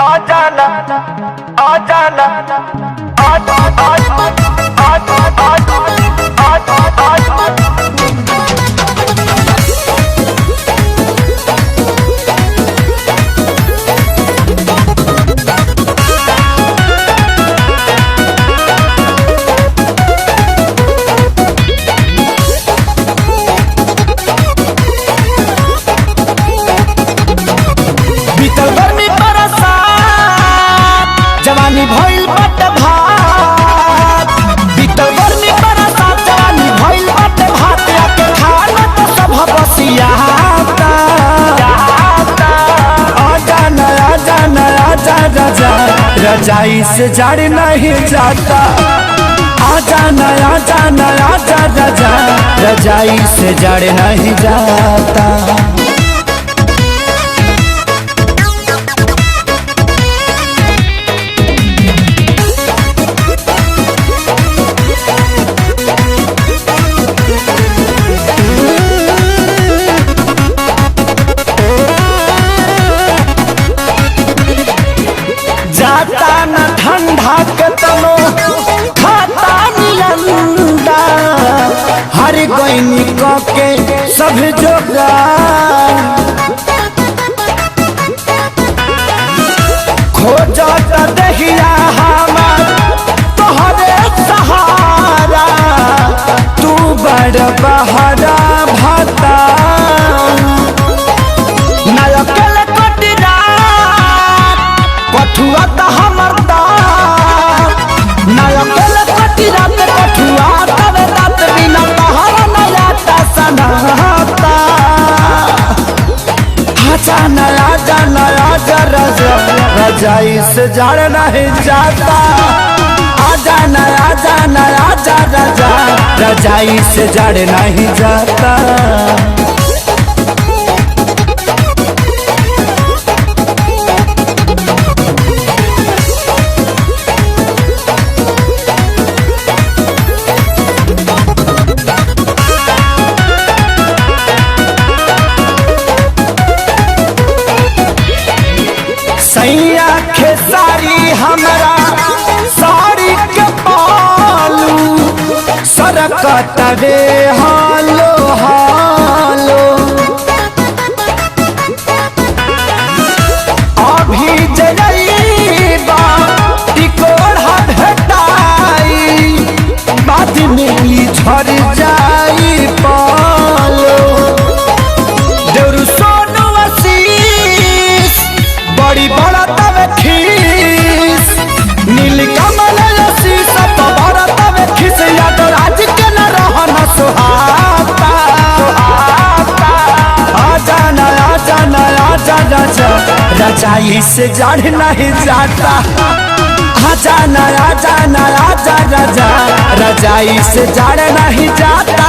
आ जाना आ जाना आ जाना आ जवानी भइल बट भात बीतल गर्मी बरसात जवानी भइल बट भात के खाना तो सब बसियाता आजा नया राजा रजाई से जड़ नहीं जाता आजा नया राजा रजाई से जड़ नहीं जाता। जाता न ठंडा के तनो खाता निलंदा हर गोइनी के सब जोगा खोजत दहिया हमार तोहरे सहारा तू बड़ बहरा भाता नयकल कटिरा कठुआ तो हमर नयकल कटिरा कठुआ तब रात बिना तहर नयाता सनाता आजा नया रजाई से जड़ नहीं जाता आजा नया रजाई से जड़ नहीं जाता। सैया खेसारी हमरा साड़ी के पालू सरकत रे हालो हालो अभी जइबा टिकोड़ा भेटाई बाद में झड़ जाई पालो देउरू सोनू आशीष बड़ी बड़ा तवे खीस नील कमल आशीष तो बड़ा तवे खीस याद राज के न रहना सुहाता आजा नया रजाई से जड़ नहीं जाता आजा नया रजाई से जड़ नहीं जाता।